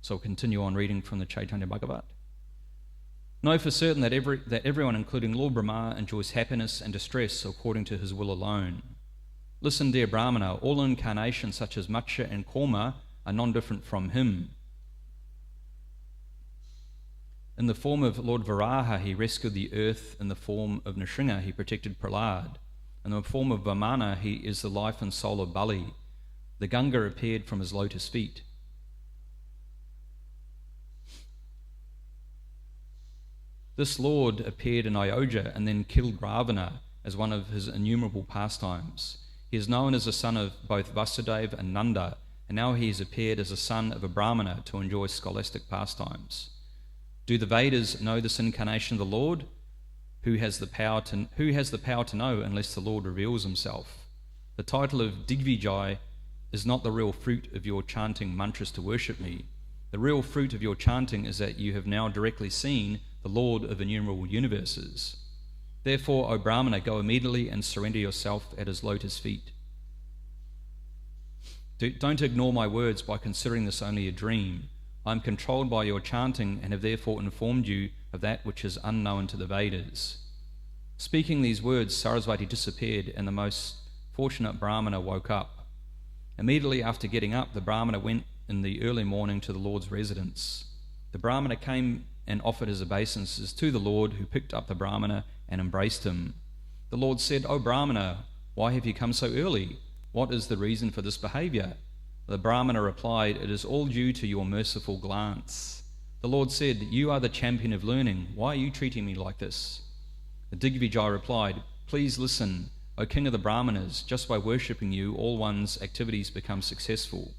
So we'll continue on reading from the Chaitanya Bhagavat. Know for certain that everyone, including Lord Brahma, enjoys happiness and distress according to his will alone. Listen, dear Brahmana, all incarnations such as Matsya and Kurma are non-different from him. In the form of Lord Varaha, he rescued the earth. In the form of Nrsimha, he protected Prahlad. In the form of Vamana, he is the life and soul of Bali. The Ganga appeared from his lotus feet. This Lord appeared in Ayodhya and then killed Ravana as one of his innumerable pastimes. He is known as the son of both Vasudeva and Nanda, and now he has appeared as a son of a Brahmana to enjoy scholastic pastimes. Do the Vedas know this incarnation of the Lord? Who has the power to know unless the Lord reveals himself? The title of Digvijay is not the real fruit of your chanting mantras to worship me. The real fruit of your chanting is that you have now directly seen the Lord of innumerable universes. Therefore, O Brahmana, go immediately and surrender yourself at his lotus feet. Don't ignore my words by considering this only a dream. I am controlled by your chanting and have therefore informed you of that which is unknown to the Vedas. Speaking these words, Sarasvati disappeared and the most fortunate Brahmana woke up. Immediately after getting up, the Brahmana went in the early morning to the Lord's residence. The Brahmana came and offered his obeisances to the Lord, who picked up the Brahmana and embraced him. The Lord said, "O Brahmana, why have you come so early? What is the reason for this behavior?" The Brahmana replied, "It is all due to your merciful glance." The Lord said, "You are the champion of learning. Why are you treating me like this?" The Digvijay replied, "Please listen, O king of the Brahmanas. Just by worshipping you, all one's activities become successful.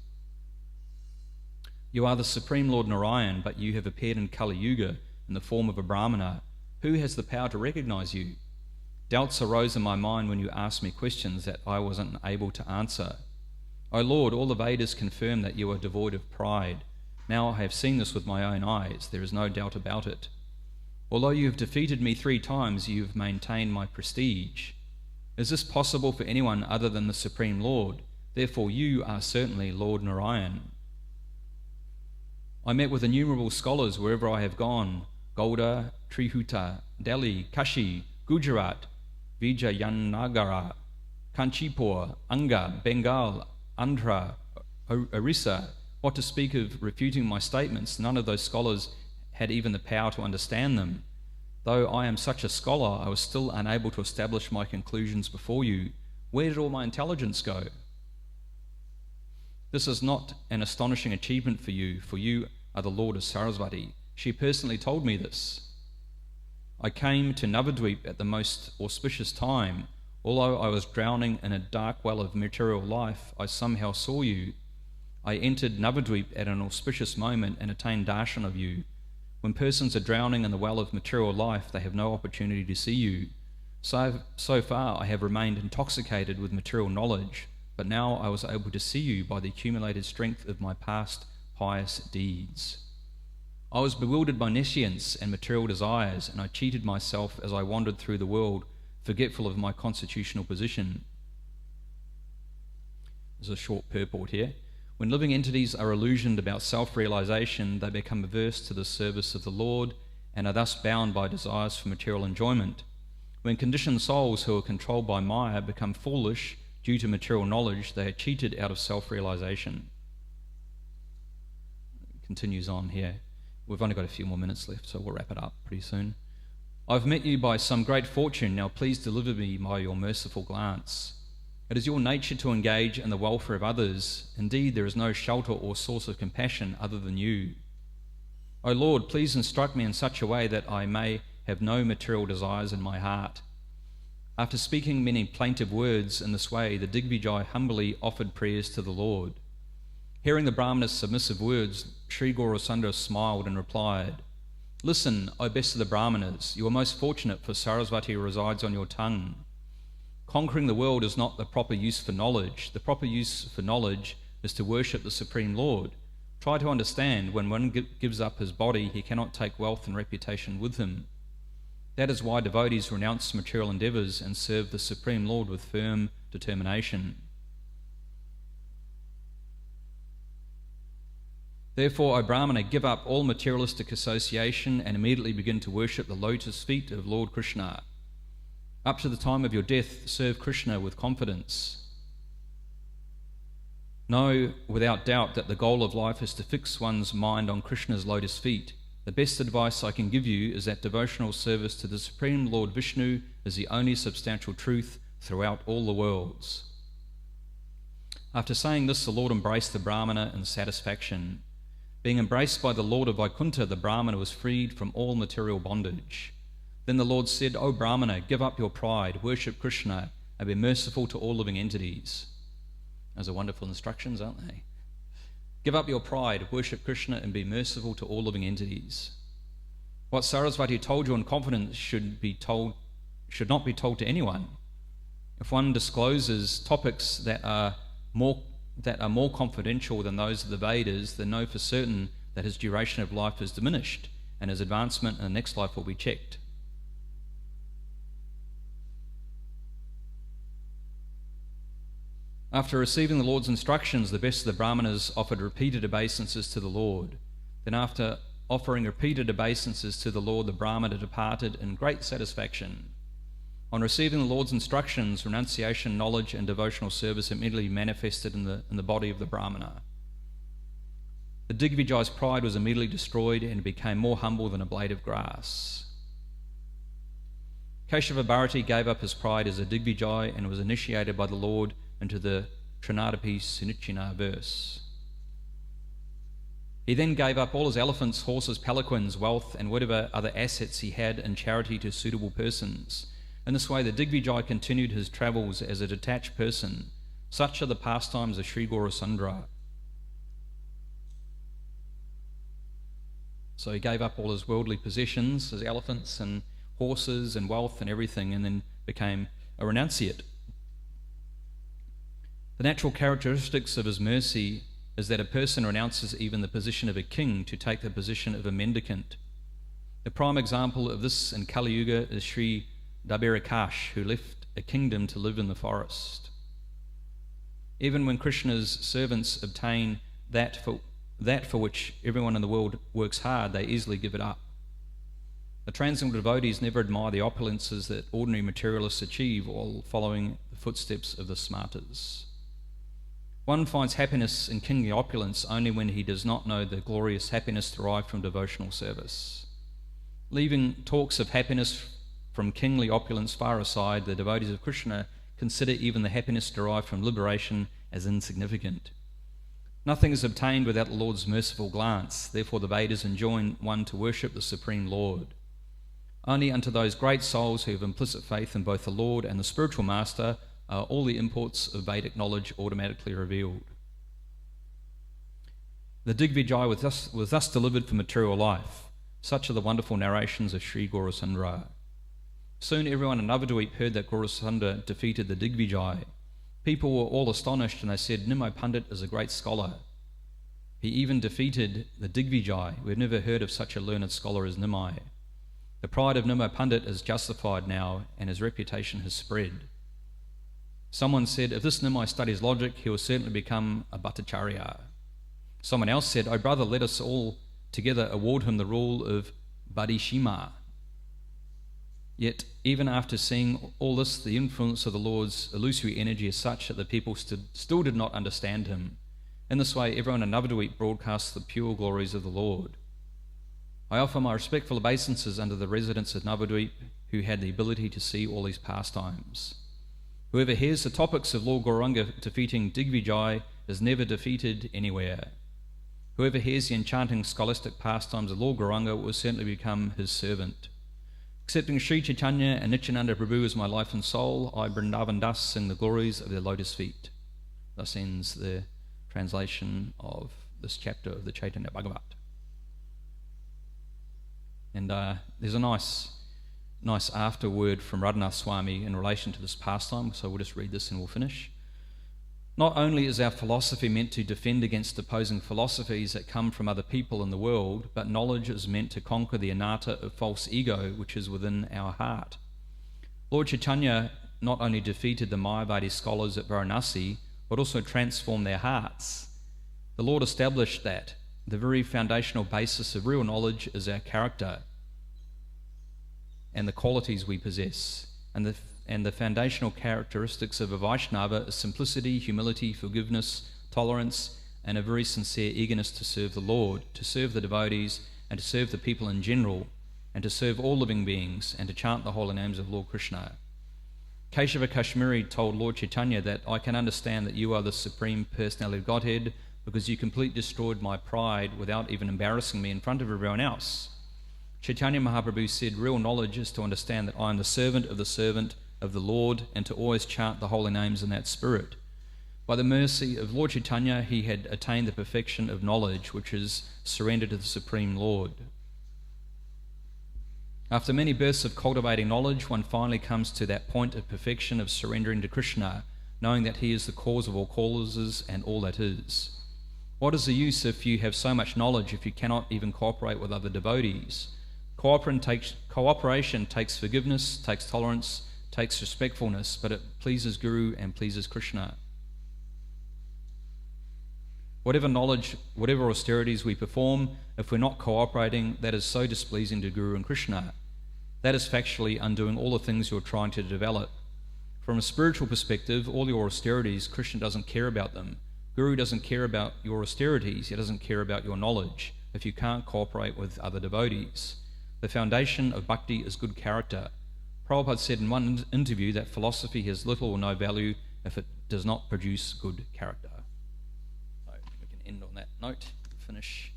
You are the Supreme Lord Narayan, but you have appeared in Kali Yuga in the form of a Brahmana. Who has the power to recognize you? Doubts arose in my mind when you asked me questions that I wasn't able to answer. O Lord, all the Vedas confirm that you are devoid of pride. Now I have seen this with my own eyes. There is no doubt about it. Although you have defeated me 3 times, you have maintained my prestige. Is this possible for anyone other than the Supreme Lord? Therefore you are certainly Lord Narayan. I met with innumerable scholars wherever I have gone: Gauda, Trihuta, Delhi, Kashi, Gujarat, Vijayanagara, Kanchipur, Anga, Bengal, Andhra, Orissa. What to speak of refuting my statements? None of those scholars had even the power to understand them. Though I am such a scholar, I was still unable to establish my conclusions before you. Where did all my intelligence go? This is not an astonishing achievement for you are the Lord of Sarasvati. She personally told me this. I came to Navadvip at the most auspicious time. Although I was drowning in a dark well of material life, I somehow saw you. I entered Navadvip at an auspicious moment and attained darshan of you. When persons are drowning in the well of material life, they have no opportunity to see you. So far I have remained intoxicated with material knowledge, but now I was able to see you by the accumulated strength of my past pious deeds. I was bewildered by nescience and material desires, and I cheated myself as I wandered through the world, forgetful of my constitutional position. There's a short purport here. When living entities are illusioned about self-realization, they become averse to the service of the Lord and are thus bound by desires for material enjoyment. When conditioned souls who are controlled by Maya become foolish due to material knowledge, they are cheated out of self-realization. It continues on here. We've only got a few more minutes left, so we'll wrap it up pretty soon. I've met you by some great fortune. Now please deliver me by your merciful glance. It is your nature to engage in the welfare of others. Indeed, there is no shelter or source of compassion other than you. O Lord, please instruct me in such a way that I may have no material desires in my heart. After speaking many plaintive words in this way, the Digvijay humbly offered prayers to the Lord. Hearing the Brahmana's submissive words, Sri Gaurasundara smiled and replied, "Listen, O best of the Brahmanas, you are most fortunate, for Sarasvati resides on your tongue. Conquering the world is not the proper use for knowledge. The proper use for knowledge is to worship the Supreme Lord. Try to understand, when one gives up his body, he cannot take wealth and reputation with him. That is why devotees renounce material endeavours and serve the Supreme Lord with firm determination. Therefore, O Brahmana, give up all materialistic association and immediately begin to worship the lotus feet of Lord Krishna. Up to the time of your death, serve Krishna with confidence. Know without doubt that the goal of life is to fix one's mind on Krishna's lotus feet. The best advice I can give you is that devotional service to the Supreme Lord Vishnu is the only substantial truth throughout all the worlds." After saying this, the Lord embraced the Brahmana in satisfaction. Being embraced by the Lord of Vaikuntha, the Brahmana was freed from all material bondage. Then the Lord said, "O Brahmana, give up your pride, worship Krishna, and be merciful to all living entities." Those are wonderful instructions, aren't they? Give up your pride, worship Krishna, and be merciful to all living entities. What Sarasvati told you in confidence should not be told to anyone. If one discloses topics that are more confidential than those of the Vedas, then know for certain that his duration of life is diminished and his advancement in the next life will be checked. After receiving the Lord's instructions, the best of the Brahmanas offered repeated obeisances to the Lord. Then after offering repeated obeisances to the Lord, the Brahmana departed in great satisfaction. On receiving the Lord's instructions, renunciation, knowledge, and devotional service immediately manifested in the body of the Brahmana. The Digvijay's pride was immediately destroyed and became more humble than a blade of grass. Keshava Bharati gave up his pride as a Digvijay and was initiated by the Lord into the Trinadapi Sunichina verse. He then gave up all his elephants, horses, palanquins, wealth, and whatever other assets he had in charity to suitable persons. In this way, the Digvijay continued his travels as a detached person. Such are the pastimes of Sri Gaurasundara. So he gave up all his worldly possessions, his elephants and horses and wealth and everything, and then became a renunciate. The natural characteristics of his mercy is that a person renounces even the position of a king to take the position of a mendicant. The prime example of this in Kali Yuga is Sri Dabirakash, who left a kingdom to live in the forest. Even when Krishna's servants obtain that for which everyone in the world works hard, they easily give it up. The transcendental devotees never admire the opulences that ordinary materialists achieve while following the footsteps of the smartas. One finds happiness in kingly opulence only when he does not know the glorious happiness derived from devotional service. Leaving talks of happiness from kingly opulence far aside, the devotees of Krishna consider even the happiness derived from liberation as insignificant. Nothing is obtained without the Lord's merciful glance. Therefore the Vedas enjoin one to worship the Supreme Lord. Only unto those great souls who have implicit faith in both the Lord and the spiritual master are all the imports of Vedic knowledge automatically revealed. The Digvijay was thus delivered from material life. Such are the wonderful narrations of Sri Gaurasundara. Soon everyone in Navadvip heard that Gaurasundara defeated the Digvijay. People were all astonished and they said, Nimai Pandit is a great scholar. He even defeated the Digvijay. We've never heard of such a learned scholar as Nimai. The pride of Nimai Pandit is justified now and his reputation has spread. Someone said, if this Nimai studies logic, he will certainly become a Bhattacharya. Someone else said, oh brother, let us all together award him the rule of Bodhishima. Yet, even after seeing all this, the influence of the Lord's illusory energy is such that the people still did not understand him. In this way, everyone in Navadvip broadcasts the pure glories of the Lord. I offer my respectful obeisances under the residents of Navadvip who had the ability to see all these pastimes. Whoever hears the topics of Lord Gauranga defeating Digvijay is never defeated anywhere. Whoever hears the enchanting scholastic pastimes of Lord Gauranga will certainly become his servant. Accepting Sri Caitanya and Nityananda Prabhu as my life and soul, I Vrindavan Das sing the glories of their lotus feet. Thus ends the translation of this chapter of the Chaitanya Bhagavat. And there's a nice afterword from Radhanath Swami in relation to this pastime, so we'll just read this and we'll finish. Not only is our philosophy meant to defend against opposing philosophies that come from other people in the world, but knowledge is meant to conquer the anatta of false ego which is within our heart. Lord Caitanya not only defeated the Mayavadi scholars at Varanasi, but also transformed their hearts. The Lord established that the very foundational basis of real knowledge is our character and the qualities we possess, and the foundational characteristics of a Vaishnava is simplicity, humility, forgiveness, tolerance, and a very sincere eagerness to serve the Lord, to serve the devotees, and to serve the people in general, and to serve all living beings, and to chant the holy names of Lord Krishna. Keshava Kashmiri told Lord Caitanya that I can understand that you are the Supreme Personality of Godhead because you completely destroyed my pride without even embarrassing me in front of everyone else. Chaitanya Mahaprabhu said, real knowledge is to understand that I am the servant of the Lord, and to always chant the holy names in that spirit. By the mercy of Lord Caitanya, he had attained the perfection of knowledge, which is surrender to the Supreme Lord. After many births of cultivating knowledge, one finally comes to that point of perfection of surrendering to Krishna, knowing that he is the cause of all causes and all that is. What is the use if you have so much knowledge if you cannot even cooperate with other devotees? Cooperation takes forgiveness, takes tolerance, takes respectfulness, but it pleases Guru and pleases Krishna. Whatever knowledge, whatever austerities we perform, if we're not cooperating, that is so displeasing to Guru and Krishna. That is factually undoing all the things you're trying to develop. From a spiritual perspective, all your austerities, Krishna doesn't care about them. Guru doesn't care about your austerities, he doesn't care about your knowledge if you can't cooperate with other devotees. The foundation of bhakti is good character. Prabhupada said in one interview that philosophy has little or no value if it does not produce good character. So we can end on that note, finish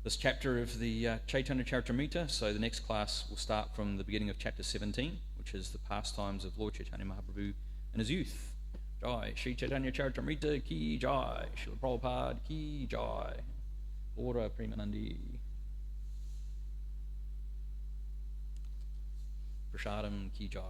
this chapter of the Chaitanya Caritamrta. So the next class will start from the beginning of chapter 17, which is the pastimes of Lord Chaitanya Mahaprabhu in his youth. Jai, Sri Chaitanya Caritamrta ki jai, Srila Prabhupada ki jai, Ora Premanandi. Prashadam ki jai.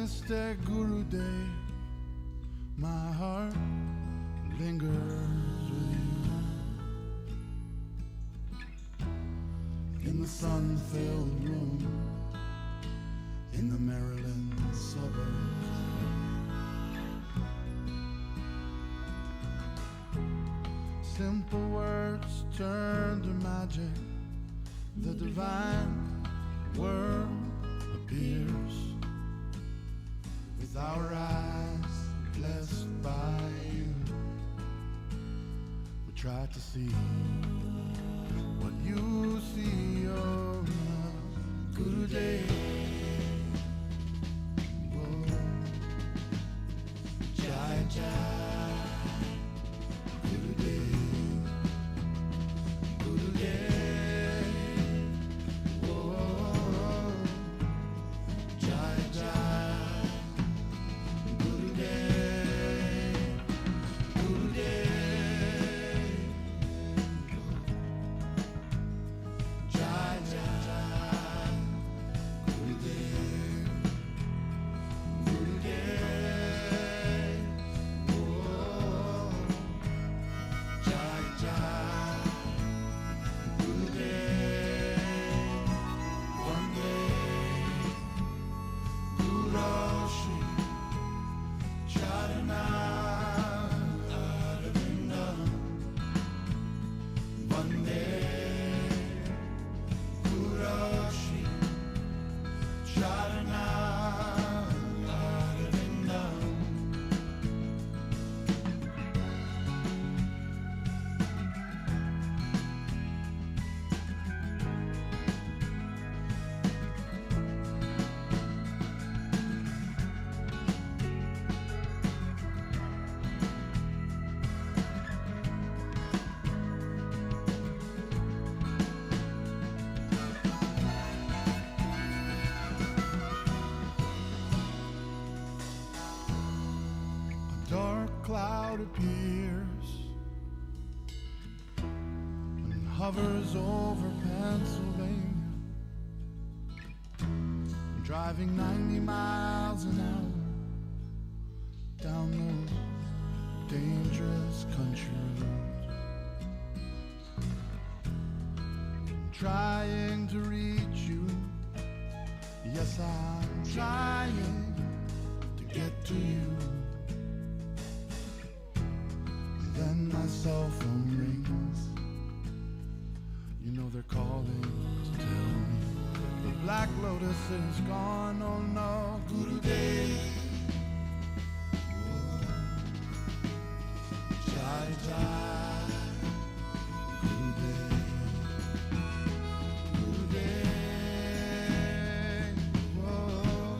Namaste Gurudev, my heart lingers with you. In the sun-filled room, in the Maryland suburbs, simple words turn to magic. The divine word appears with our eyes blessed by you. We try to see what you see, oh Gurudev. Whoa. Jai Jai Gurudev, Gurudev. Whoa. Jai Jai Gurudev, Gurudev. Jai Jai Gurudev, Gurudev. Whoa. Jai Jai Gurudev. One day Guru Shri Caritamrta Vande Guru Shri Caritamrta. A dark cloud appears and hovers over Pennsylvania, driving 90 miles an hour down those dangerous country roads, trying to reach you. Yes, I'm trying to get to you. Then my cell phone rings. You know they're calling to tell me the Black Lotus is gone. Oh no, Gurudev. Whoa. Jai Jai Gurudev, Gurudev. Whoa.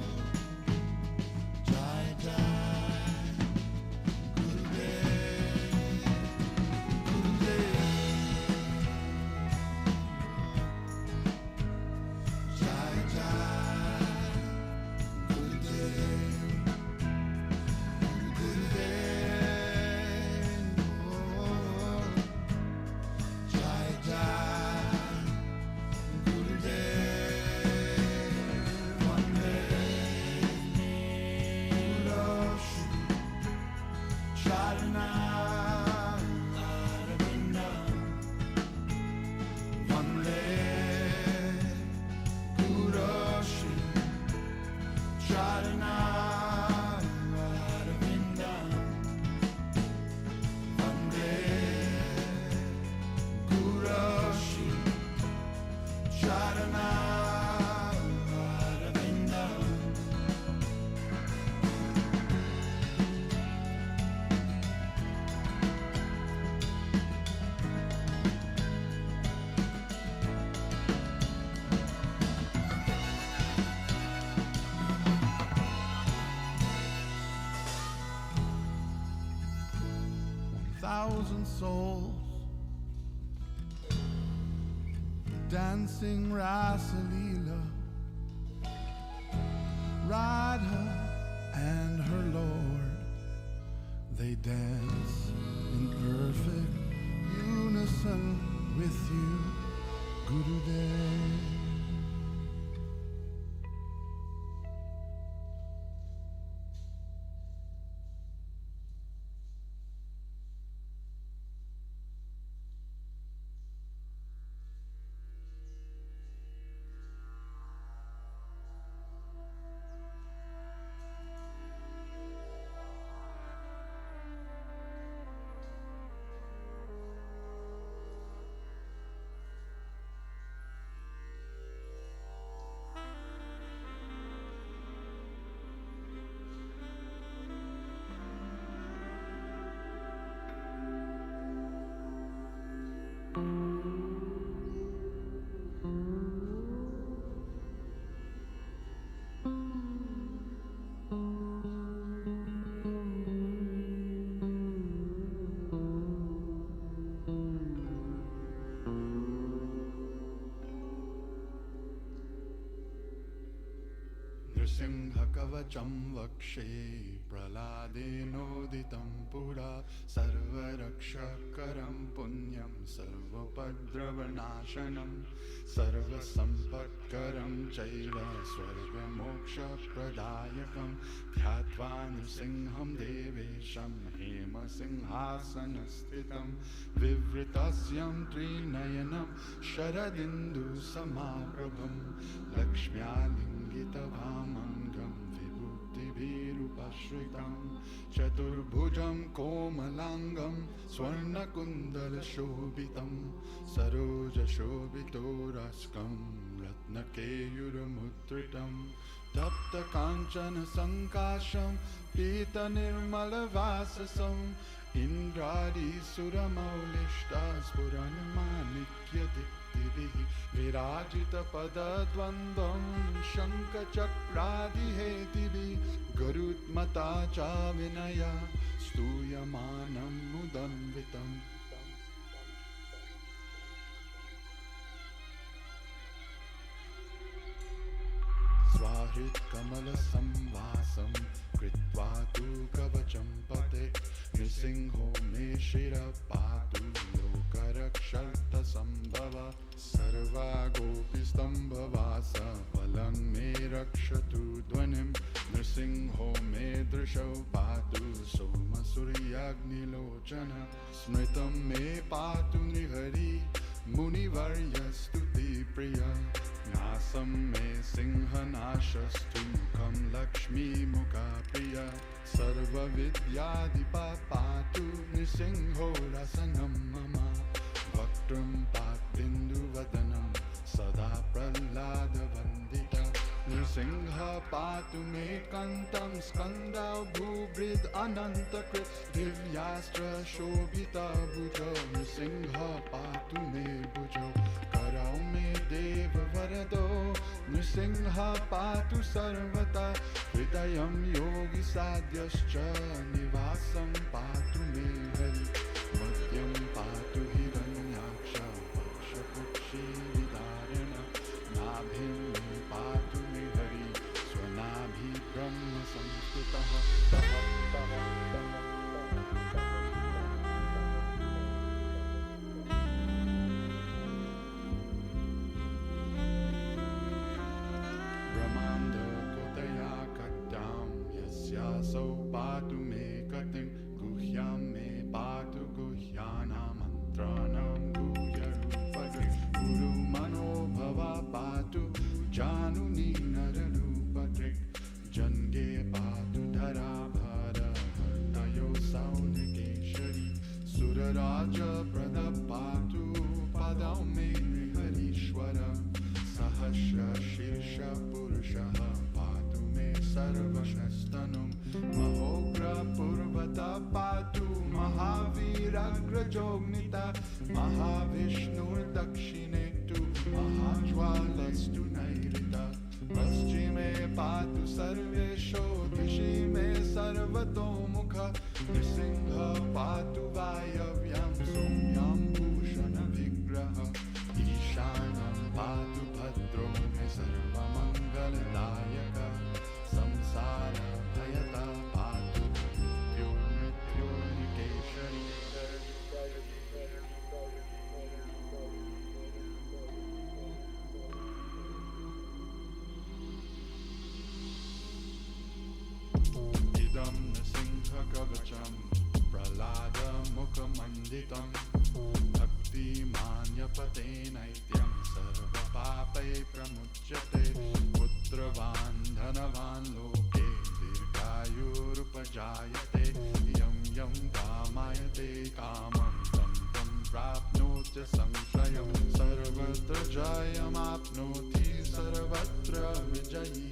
Jai Jai Gurudev, Gurudev. Jai Jai Gurudev, Gurudev. Oh. Jai Jai Gurudev. One day Guru Shri Caritamrta. One day Guru Shri Caritamrta. One day Guru Shri Caritamrta. Thousand souls dancing Rasa Leela, Radha and her lord, they dance in perfect unison with you, Gurudev. Nrsimha kavacham vakshe praladenoditam pura sarvarakshakaram punyam sarvapadravanashanam sarvasampatkaram chaiva swargamoksha pradayakam dhyatva nrsimham devesham hema singhasanastitam vivritasya trinayanam sharadindu samaprabham lakshmyalingitavamangam vibhutibhirupashritam chaturbhujam komalangam swarnakundalashobhitam sarojashobhitoraskam ratnakeyuramudritam tapta kanchana sankasham pita nirmalavasasam indradi suramaulishta spuranamanikyatiktibihi virajita padadvandam shankachakradihetibhi garutmata cha vinaya stuyamanam mudanvitam. Swahit kamala samvasam kritva tu kavacham pate nrisingho me shira patu lokaraksharta sambhava sarva gopistambhavasa palang me rakshatu dvanim nrisingho me drishau patu soma suryagnilochana smritam me patu nihari munivaryastuti priya Nasam me singhanashastu mukham lakshmi mukha priya sarva vidyadipa patu nisingho rasanam mama vaktam patbindu vadanam sada prahlada vandita Nrisingha patu me kantam skanda bhubrid anantakrit divyastra shobhita bhujo Nrisingha patu me bhujo karau me deva varado Nrisingha patu sarvata hridayam yogi sadhyascha nivasam patu me hari madhyam patu hiranyaksha vaksha pukshi vidarena nabhim me patu me hari swanabhi brahma samstutaha so patu me katim guhyam me patu guhyana mantranam guhyarupagam guru mano bhava patu januni nararupatrik jange patu dhara bhara tayo saunikeshari suraraja pradapatu padam me harishwara sahasra shirsha purushaha patu me sarvashastanam Mahogra Purvata Patu Mahaviragrajognita Mahavishnur Dakshinetu Mahajwalastu Nairita Paschime Patu Sarvesho Dishime Sarvato Mukha Nrisingha Patu Vayavyam Somyam Bhushana Vigraha Ishanam Patu Bhadro Me Sarva Mangaladayaka Samsara Hayata Patu Nityo Nikeshari Idam Nrisingha Kavacham Pralada Mukhamanditam Bhakti Manya Patenaityam Sarva Papai Pramuchyate Putravan Dhanavan Loke Dirghayurupajayate Yam Yam Kamayate Kamam Tam Tam Prapnotya Samshayam Sarvatra Jayam Apnoti Sarvatra Vijayi